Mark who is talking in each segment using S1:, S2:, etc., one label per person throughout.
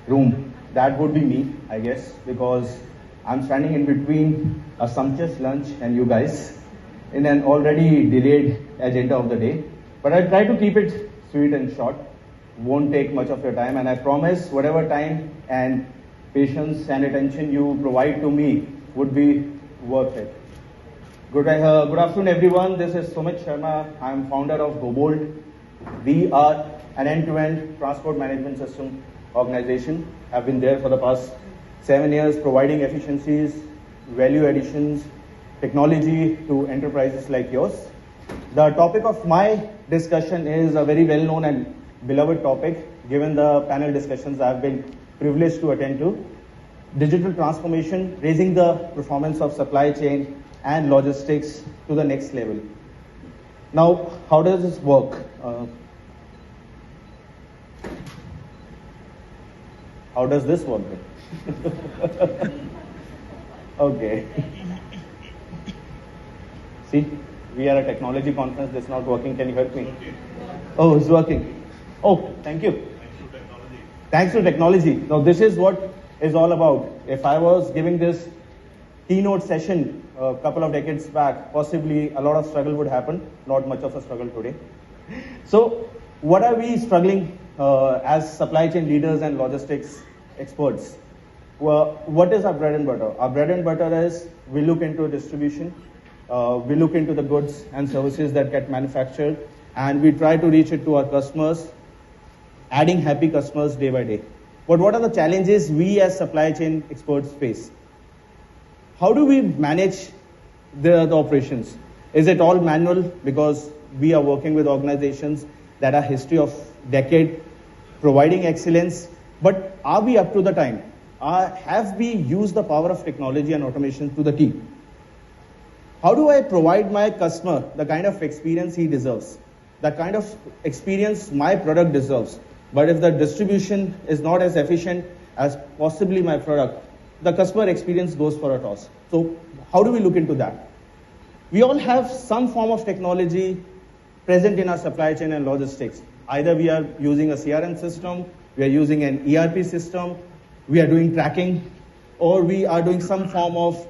S1: room, that would be me, I guess, because I'm standing in between a sumptuous lunch and you guys in an already delayed agenda of the day. But I'll try to keep it sweet and short. Won't take much of your time, and I promise whatever time and patience and attention you provide to me would be worth it. Good afternoon, everyone. This is Sumit Sharma. I'm founder of GoBOLT. We are an end-to-end transport management system organization. I've been there for the past 7 years, providing efficiencies, value additions, technology to enterprises like yours. The topic of my discussion is a very well-known and beloved topic, given the panel discussions I've been privileged to attend to. Digital transformation, raising the performance of supply chain and logistics to the next level. Now, how does this work? How does this work then? Okay. See, we are a technology conference. That's not working. Can you help me? Oh, it's working. Oh, thank you. Thanks to technology. Now, this is what is all about. If I was giving this keynote session a couple of decades back, possibly a lot of struggle would happen. Not much of a struggle today. So, what are we struggling as supply chain leaders and logistics experts? Well, what is our bread and butter? Our bread and butter is we look into distribution, we look into the goods and services that get manufactured, and we try to reach it to our customers, adding happy customers day by day. But what are the challenges we as supply chain experts face? How do we manage the operations? Is it all manual because we are working with organizations that are history of decade providing excellence, but are we up to the time? Have we used the power of technology and automation to the T? How do I provide my customer the kind of experience he deserves, the kind of experience my product deserves? But if the distribution is not as efficient as possibly my product, the customer experience goes for a toss. So how do we look into that? We all have some form of technology present in our supply chain and logistics. Either we are using a CRM system, we are using an ERP system, we are doing tracking, or we are doing some form of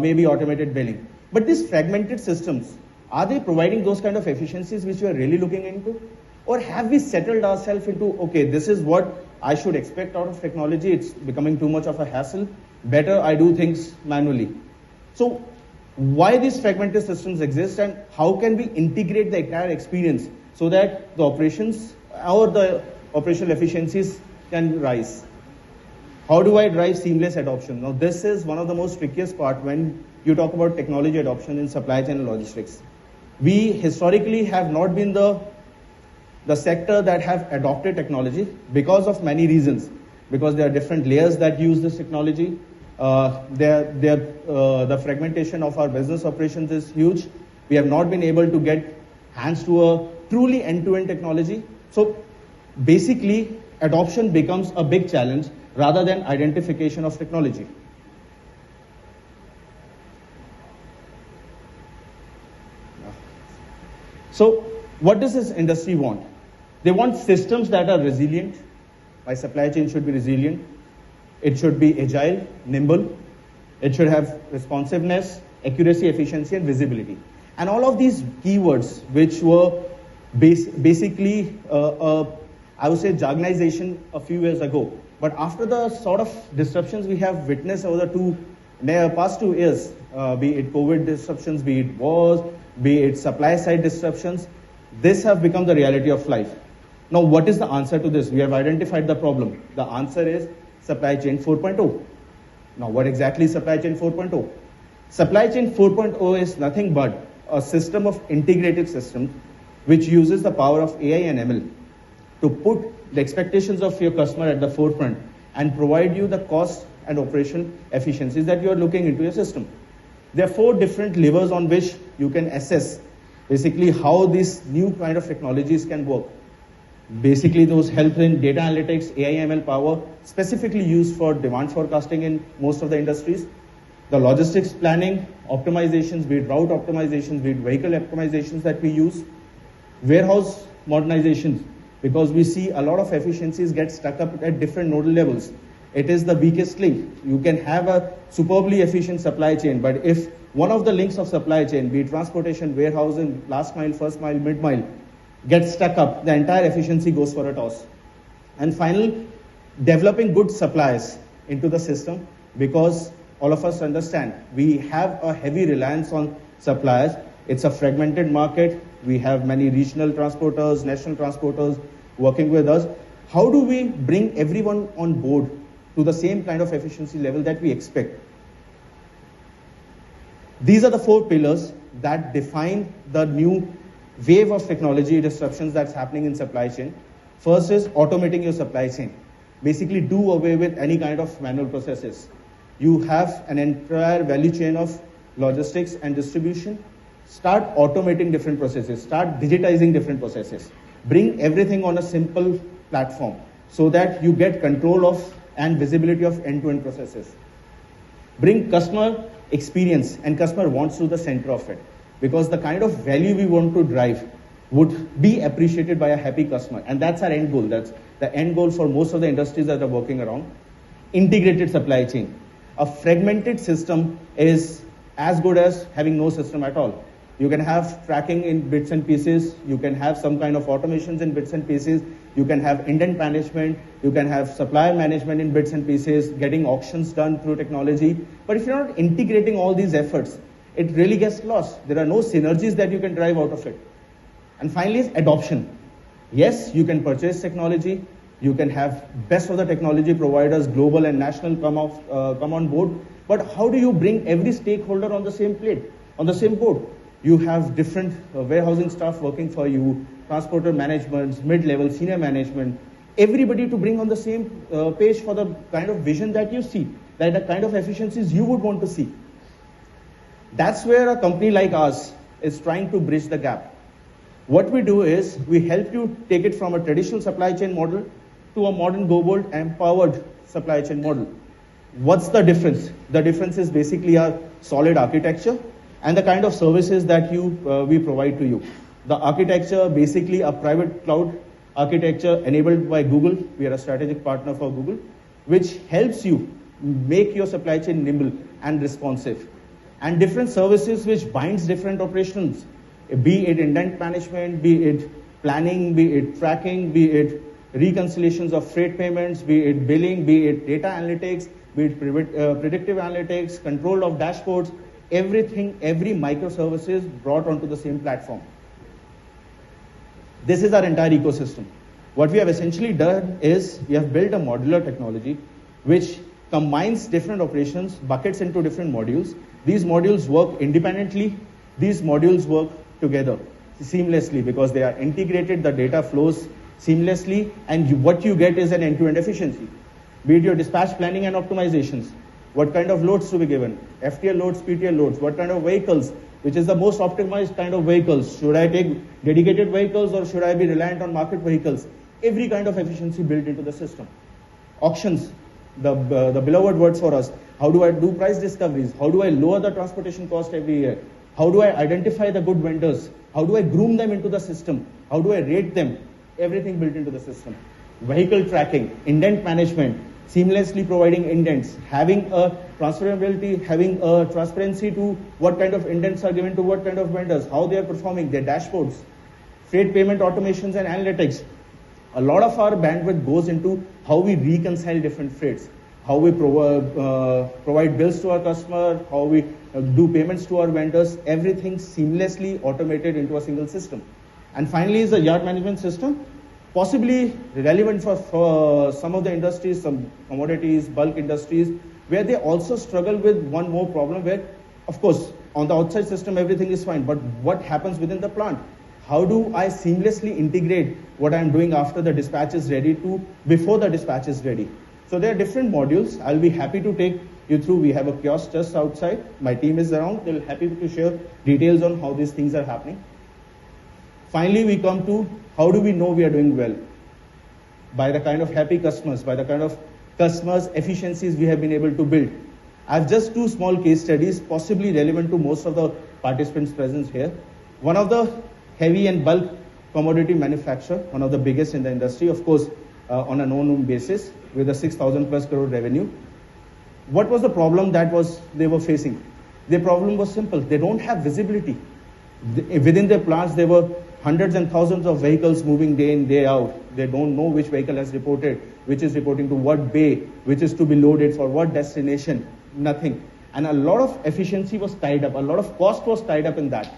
S1: maybe automated billing. But these fragmented systems, are they providing those kind of efficiencies which we are really looking into? Or have we settled ourselves into, okay, this is what I should expect out of technology, it's becoming too much of a hassle, better I do things manually. So why these fragmented systems exist and how can we integrate the entire experience so that the operations or the operational efficiencies can rise? How do I drive seamless adoption? Now this is one of the most trickiest part when you talk about technology adoption in supply chain and logistics. We historically have not been the sector that have adopted technology because of many reasons. Because there are different layers that use this technology. The fragmentation of our business operations is huge. We have not been able to get hands to a truly end-to-end technology. So basically, adoption becomes a big challenge rather than identification of technology. So what does this industry want? They want systems that are resilient. My supply chain should be resilient. It should be agile, nimble. It should have responsiveness, accuracy, efficiency, and visibility. And all of these keywords, which were basically, I would say, jargonization a few years ago. But after the sort of disruptions we have witnessed over the past 2 years, be it COVID disruptions, be it wars, be it supply side disruptions, this have become the reality of life. Now, what is the answer to this? We have identified the problem. The answer is supply chain 4.0. Now, what exactly is supply chain 4.0? Supply chain 4.0 is nothing but a system of integrated systems which uses the power of AI and ML to put the expectations of your customer at the forefront and provide you the cost and operational efficiencies that you are looking into your system. There are 4 different levers on which you can assess basically how these new kind of technologies can work. Basically, those help in data analytics, AI, ML power, specifically used for demand forecasting in most of the industries. The logistics planning, optimizations, be it route optimizations, be it vehicle optimizations that we use. Warehouse modernizations, because we see a lot of efficiencies get stuck up at different nodal levels. It is the weakest link. You can have a superbly efficient supply chain, but if one of the links of supply chain, be it transportation, warehousing, last mile, first mile, mid mile, gets stuck up, the entire efficiency goes for a toss. And finally, developing good suppliers into the system, because all of us understand we have a heavy reliance on suppliers. It's a fragmented market. We have many regional transporters, national transporters working with us. How do we bring everyone on board to the same kind of efficiency level that we expect? These are the 4 pillars that define the new wave of technology disruptions that's happening in supply chain. First is automating your supply chain. Basically do away with any kind of manual processes. You have an entire value chain of logistics and distribution. Start automating different processes. Start digitizing different processes. Bring everything on a simple platform so that you get control of and visibility of end-to-end processes. Bring customer experience and customer wants to the center of it, because the kind of value we want to drive would be appreciated by a happy customer. And that's our end goal. That's the end goal for most of the industries that are working around. Integrated supply chain. A fragmented system is as good as having no system at all. You can have tracking in bits and pieces. You can have some kind of automations in bits and pieces. You can have indent management. You can have supplier management in bits and pieces, getting auctions done through technology. But if you're not integrating all these efforts, it really gets lost. There are no synergies that you can drive out of it. And finally is adoption. Yes, you can purchase technology. You can have best of the technology providers, global and national, come on board. But how do you bring every stakeholder on the same plate, on the same board? You have different warehousing staff working for you, transporter management, mid-level, senior management, everybody to bring on the same page for the kind of vision that you see, that the kind of efficiencies you would want to see. That's where a company like us is trying to bridge the gap. What we do is we help you take it from a traditional supply chain model to a modern GoBOLT empowered supply chain model. What's the difference? The difference is basically a solid architecture and the kind of services that we provide to you. The architecture, basically a private cloud architecture enabled by Google. We are a strategic partner for Google, which helps you make your supply chain nimble and responsive. And different services which binds different operations, be it indent management, be it planning, be it tracking, be it reconciliations of freight payments, be it billing, be it data analytics, be it predictive analytics, control of dashboards, everything, every microservices brought onto the same platform. This is our entire ecosystem. What we have essentially done is we have built a modular technology which combines different operations, buckets into different modules. These modules work independently. These modules work together seamlessly because they are integrated, the data flows seamlessly, and what you get is an end-to-end efficiency. Be it your dispatch planning and optimizations. What kind of loads to be given? FTL loads, PTL loads. What kind of vehicles? Which is the most optimized kind of vehicles? Should I take dedicated vehicles or should I be reliant on market vehicles? Every kind of efficiency built into the system. Auctions, the beloved words for us. How do I do price discoveries? How do I lower the transportation cost every year? How do I identify the good vendors? How do I groom them into the system? How do I rate them? Everything built into the system. Vehicle tracking, indent management, seamlessly providing indents, having a transferability, having a transparency to what kind of indents are given to what kind of vendors, how they are performing, their dashboards, freight payment automations and analytics. A lot of our bandwidth goes into how we reconcile different freights, how we provide bills to our customer, how we do payments to our vendors, everything seamlessly automated into a single system. And finally is the yard management system, possibly relevant for some of the industries, some commodities, bulk industries, where they also struggle with one more problem where, of course, on the outside system, everything is fine, but what happens within the plant? How do I seamlessly integrate what I'm doing after the dispatch is ready to before the dispatch is ready? So there are different modules. I'll be happy to take you through. We have a kiosk just outside. My team is around. They'll be happy to share details on how these things are happening. Finally, we come to how do we know we are doing well? By the kind of happy customers, by the kind of customers' efficiencies we have been able to build. I have just 2 small case studies, possibly relevant to most of the participants present here. One of the heavy and bulk commodity manufacturer, one of the biggest in the industry, of course, on a known basis, with a 6,000 plus crore revenue. What was the problem they were facing? Their problem was simple. They don't have visibility. Within their plants, there were hundreds and thousands of vehicles moving day in, day out. They don't know which vehicle has reported, which is reporting to what bay, which is to be loaded for what destination, nothing. And a lot of efficiency was tied up, a lot of cost was tied up in that.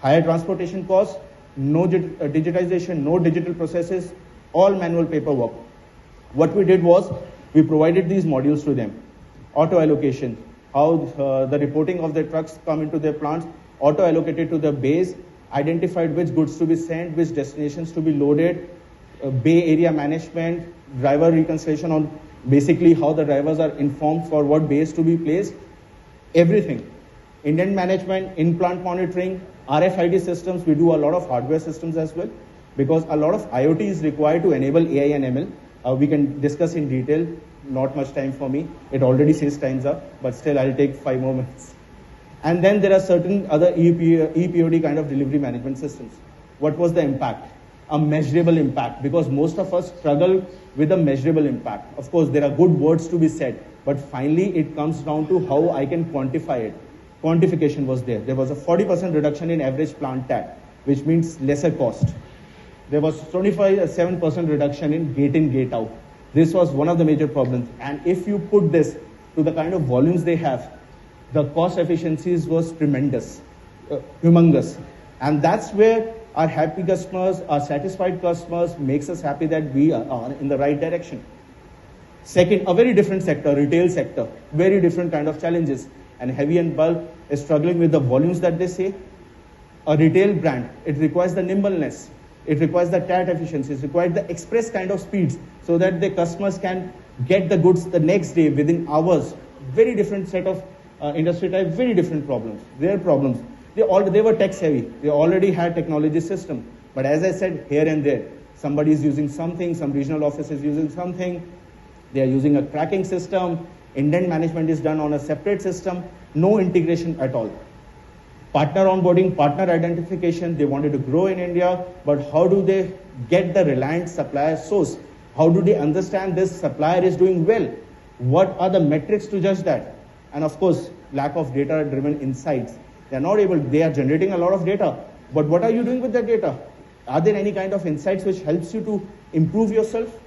S1: Higher transportation costs, no digitization, no digital processes, all manual paperwork. What we did was, we provided these modules to them. Auto allocation, how the reporting of their trucks come into their plants, auto allocated to the bays, identified which goods to be sent, which destinations to be loaded, bay area management, driver reconciliation on basically how the drivers are informed for what bays to be placed, everything. Indent management, in-plant monitoring, RFID systems, we do a lot of hardware systems as well, because a lot of IoT is required to enable AI and ML. We can discuss in detail, not much time for me. It already says time's up, but still I'll take 5 more minutes. And then there are certain other EPOD kind of delivery management systems. What was the impact? A measurable impact, because most of us struggle with a measurable impact. Of course, there are good words to be said, but finally it comes down to how I can quantify it. Quantification was there. There was a 40% reduction in average plant TAT, which means lesser cost. There was 7% reduction in gate in, gate out. This was one of the major problems. And if you put this to the kind of volumes they have, the cost efficiencies was tremendous, humongous. And that's where our happy customers, our satisfied customers makes us happy that we are in the right direction. Second, a very different sector, retail sector, very different kind of challenges. And heavy and bulk is struggling with the volumes that they say. A retail brand, it requires the nimbleness. It requires the TAT efficiency. It requires the express kind of speeds so that the customers can get the goods the next day within hours. Very different set of industry type, very different problems. Their problems. They were tech savvy. They already had technology system. But as I said, here and there, somebody is using something, some regional office is using something. They are using a tracking system. Indent management is done on a separate system. No integration at all. Partner onboarding, partner identification, they wanted to grow in India, but how do they get the reliant supplier source? How do they understand this supplier is doing well? What are the metrics to judge that? And of course, lack of data-driven insights. They are generating a lot of data, but what are you doing with that data? Are there any kind of insights which helps you to improve yourself?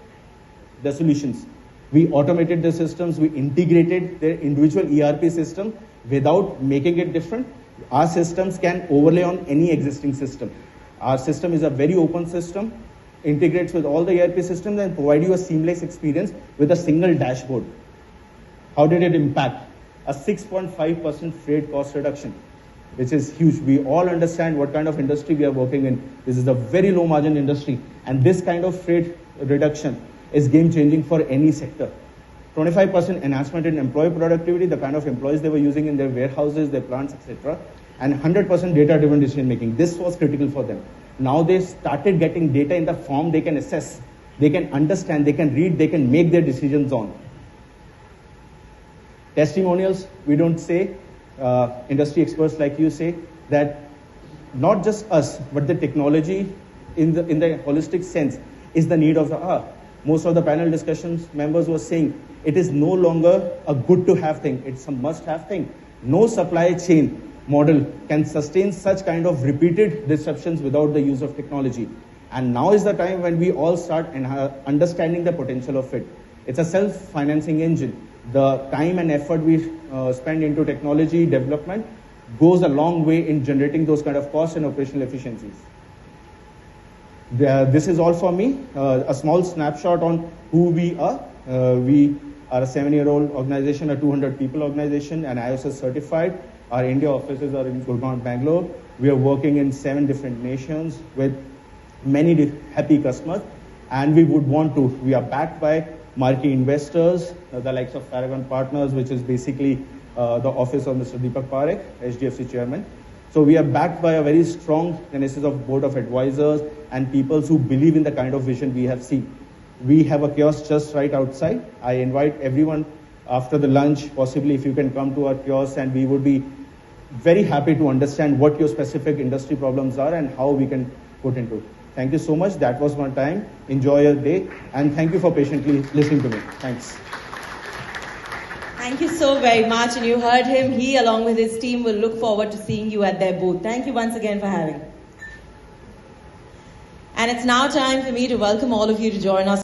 S1: The solutions. We automated the systems, we integrated their individual ERP system without making it different. Our systems can overlay on any existing system. Our system is a very open system, integrates with all the ERP systems and provide you a seamless experience with a single dashboard. How did it impact? A 6.5% freight cost reduction, which is huge. We all understand what kind of industry we are working in. This is a very low margin industry, and this kind of freight reduction is game changing for any sector. 25% enhancement in employee productivity, the kind of employees they were using in their warehouses, their plants, etc. And 100% data-driven decision making. This was critical for them. Now they started getting data in the form they can assess, they can understand, they can read, they can make their decisions on. Testimonials, we don't say, industry experts like you say, that not just us, but the technology in the holistic sense is the need of the hour. Most of the panel discussions members were saying, it is no longer a good to have thing, it's a must have thing. No supply chain model can sustain such kind of repeated disruptions without the use of technology. And now is the time when we all start understanding the potential of it. It's a self-financing engine. The time and effort we spend into technology development goes a long way in generating those kind of cost and operational efficiencies. This is all for me. A small snapshot on who we are. We are a 7-year-old organization, a 200 people organization, and ISO certified. Our India offices are in Gurgaon, Bangalore. We are working in 7 different nations with many happy customers, and we are backed by marquee investors, the likes of Paragon Partners, which is basically the office of Mr. Deepak Parekh, HDFC chairman. So we are backed by a very strong genesis of board of advisors and people who believe in the kind of vision we have seen. We have a kiosk just right outside. I invite everyone after the lunch, possibly if you can come to our kiosk, and we would be very happy to understand what your specific industry problems are and how we can put into it. Thank you so much. That was my time. Enjoy your day. And thank you for patiently listening to me. Thanks.
S2: Thank you so very much. And you heard him. He, along with his team, will look forward to seeing you at their booth. Thank you once again for having me. And it's now time for me to welcome all of you to join us